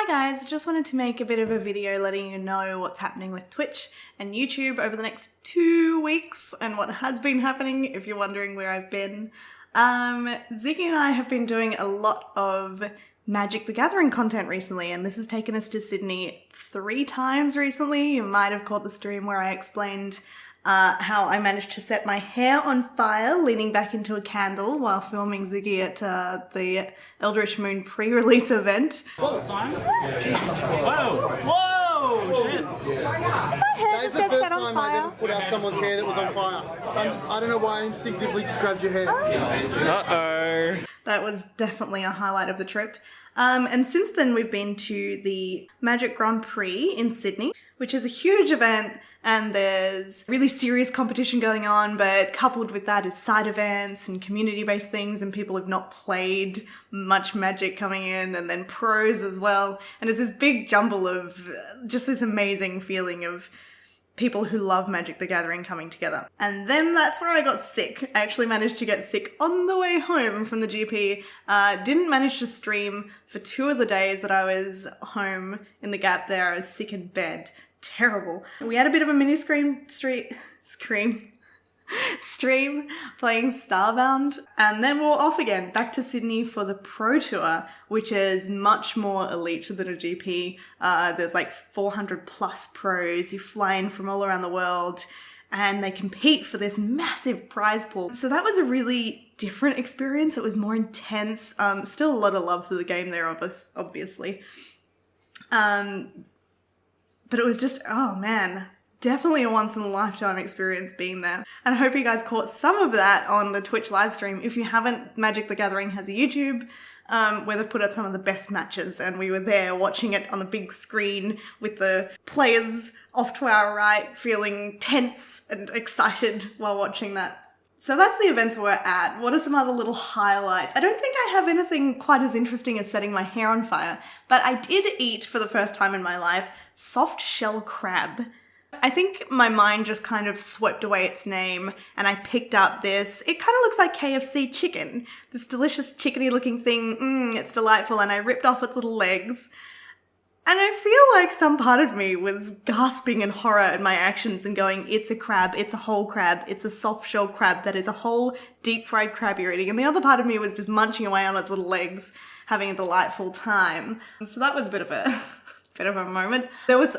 guys, just wanted to make a bit of a video letting you know what's happening with Twitch and YouTube over the next 2 weeks and what has been happening if you're wondering where I've been. Ziggy and I have been doing a lot of Magic the Gathering content recently, and this has taken us to Sydney 3 times recently. You might have caught the stream where I explained how I managed to set my hair on fire leaning back into a candle while filming Ziggy at the Eldritch Moon pre-release event. Whoa! Whoa! Shit! That is the first time I've ever put out someone's hair that was on fire. I don't know why I instinctively just grabbed your hair. Uh-oh. That was definitely a highlight of the trip. And since then we've been to the Magic Grand Prix in Sydney, which is a huge event, and there's really serious competition going on, but coupled with that is side events and community-based things and people who've not played much Magic coming in, and then pros as well. And it's this big jumble of just this amazing feeling of people who love Magic the Gathering coming together. And then that's where I got sick. I actually managed to get sick on the way home from the GP. Didn't manage to stream for 2 of the days that I was home in the gap there. I was sick in bed. Terrible. We had a bit of a mini stream playing Starbound, and then we're off again back to Sydney for the Pro Tour, which is much more elite than a GP. There's like 400 plus pros who fly in from all around the world and they compete for this massive prize pool. So that was a really different experience. It was more intense. Still a lot of love for the game there, obviously. But it was just, oh man, definitely a once-in-a-lifetime experience being there. And I hope you guys caught some of that on the Twitch live stream. If you haven't, Magic the Gathering has a YouTube where they've put up some of the best matches, and we were there watching it on a big screen with the players off to our right feeling tense and excited while watching that. So that's the events we're at. What are some other little highlights? I don't think I have anything quite as interesting as setting my hair on fire, but I did eat for the first time in my life soft shell crab. I think my mind just kind of swept away its name and I picked up this, it kind of looks like KFC chicken, this delicious chickeny looking thing, it's delightful, and I ripped off its little legs. And I feel like some part of me was gasping in horror at my actions and going, it's a crab, it's a whole crab, it's a soft shell crab that is a whole deep fried crab you're eating. And the other part of me was just munching away on its little legs, having a delightful time. And so that was a bit of a moment. There was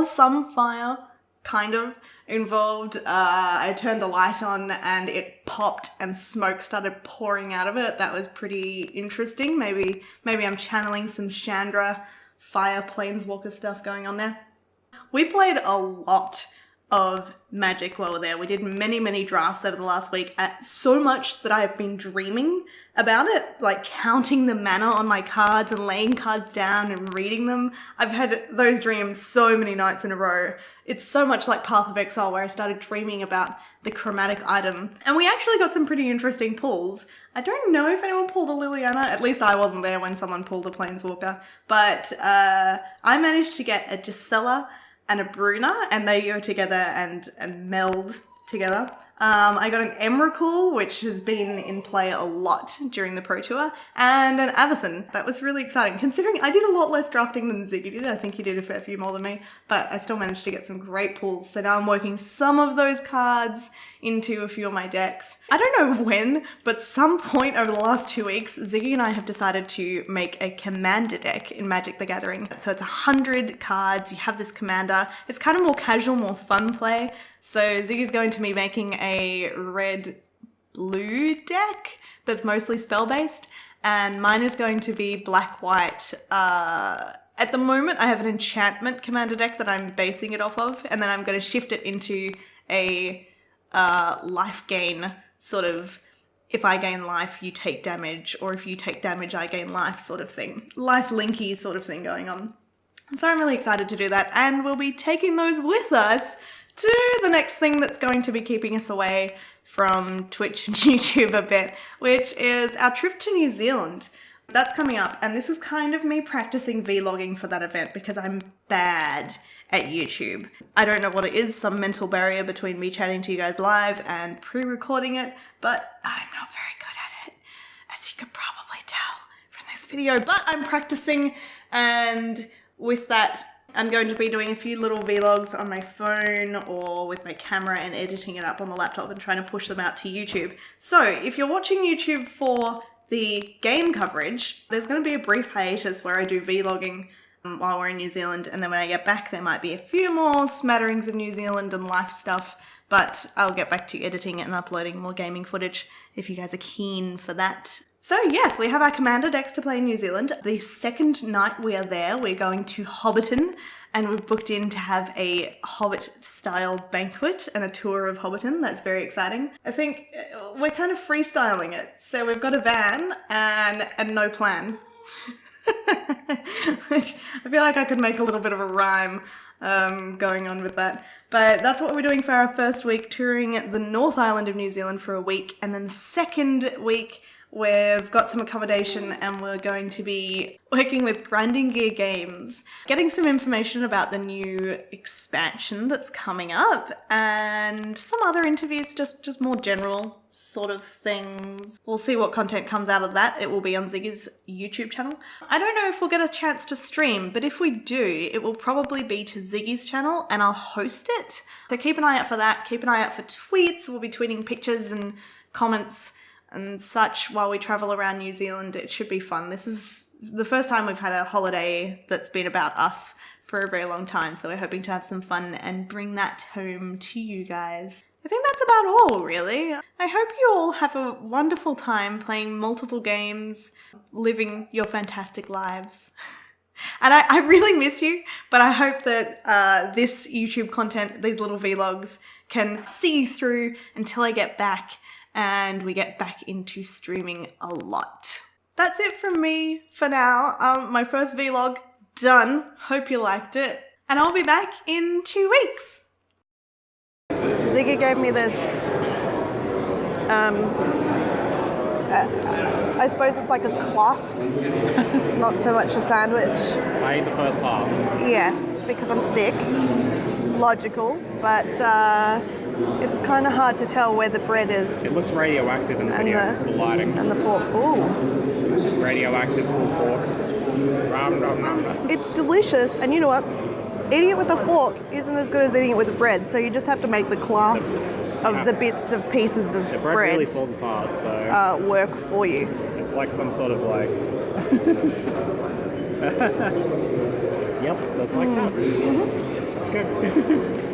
some fire kind of involved. I turned the light on and it popped and smoke started pouring out of it. That was pretty interesting. Maybe I'm channeling some Chandra fire planeswalker stuff going on there. We played a lot of Magic while we were there. We did many drafts over the last week, so much that I've been dreaming about it, like counting the mana on my cards and laying cards down and reading them. I've had those dreams so many nights in a row. It's so much like Path of Exile, where I started dreaming about the chromatic item. And we actually got some pretty interesting pulls. I don't know if anyone pulled a Liliana, at least I wasn't there when someone pulled a Planeswalker, but I managed to get a Gisela and a Bruna, and they go together and meld together. I got an Emrakul, which has been in play a lot during the Pro Tour, and an Avacyn. That was really exciting, considering I did a lot less drafting than Ziggy did. I think he did a fair few more than me, but I still managed to get some great pulls. So now I'm working some of those cards into a few of my decks. I don't know when, but some point over the last 2 weeks, Ziggy and I have decided to make a commander deck in Magic the Gathering. So it's 100 cards, you have this commander. It's kind of more casual, more fun play. So Ziggy's going to be making a red-blue deck that's mostly spell-based, and mine is going to be black-white. At the moment, I have an enchantment commander deck that I'm basing it off of, and then I'm going to shift it into a life gain sort of, if I gain life, you take damage, or if you take damage, I gain life sort of thing. Life linky sort of thing going on. So I'm really excited to do that, and we'll be taking those with us to the next thing that's going to be keeping us away from Twitch and YouTube a bit, which is our trip to New Zealand. That's coming up, and this is kind of me practicing vlogging for that event because I'm bad at YouTube. I don't know what it is, some mental barrier between me chatting to you guys live and pre-recording it, but I'm not very good at it, as you could probably tell from this this video, but I'm practicing, and with that, I'm going to be doing a few little vlogs on my phone or with my camera and editing it up on the laptop and trying to push them out to YouTube. So if you're watching YouTube for the game coverage, there's going to be a brief hiatus where I do vlogging while we're in New Zealand, and then when I get back there might be a few more smatterings of New Zealand and life stuff, but I'll get back to editing and uploading more gaming footage if you guys are keen for that. So yes, we have our Commander decks to play in New Zealand. The second night we are there, we're going to Hobbiton, and we've booked in to have a Hobbit-style banquet and a tour of Hobbiton. That's very exciting. I think we're kind of freestyling it. So we've got a van and no plan. Which I feel like I could make a little bit of a rhyme going on with that. But that's what we're doing for our first week, touring the North Island of New Zealand for a week. And then the second week, we've got some accommodation and we're going to be working with Grinding Gear Games, getting some information about the new expansion that's coming up and some other interviews, just more general sort of things. We'll see what content comes out of that. It will be on Ziggy's YouTube channel. I don't know if we'll get a chance to stream, but if we do, it will probably be to Ziggy's channel and I'll host it. So keep an eye out for that. Keep an eye out for tweets. We'll be tweeting pictures and comments and such while we travel around New Zealand. It should be fun. This is the first time we've had a holiday that's been about us for a very long time, so we're hoping to have some fun and bring that home to you guys. I think that's about all, really. I hope you all have a wonderful time playing multiple games, living your fantastic lives. And I really miss you, but I hope that this YouTube content, these little vlogs, can see you through until I get back and we get back into streaming a lot. That's it from me for now. My first vlog done. Hope you liked it. And I'll be back in 2 weeks. Ziggy gave me this, I suppose it's like a clasp, not so much a sandwich. I ate the first half. Yes, because I'm sick. Logical, but it's kind of hard to tell where the bread is. It looks radioactive in the video, the lighting. And the pork. Ooh. Radioactive pulled pork. Rum, rum, rum, rum. It's delicious, and you know what? Eating it with a fork isn't as good as eating it with bread, so you just have to make the clasp of the bits of pieces of The bread bread really falls apart, so work for you. it's like some sort of like... Yep, that's like that. Mm-hmm. Let's go.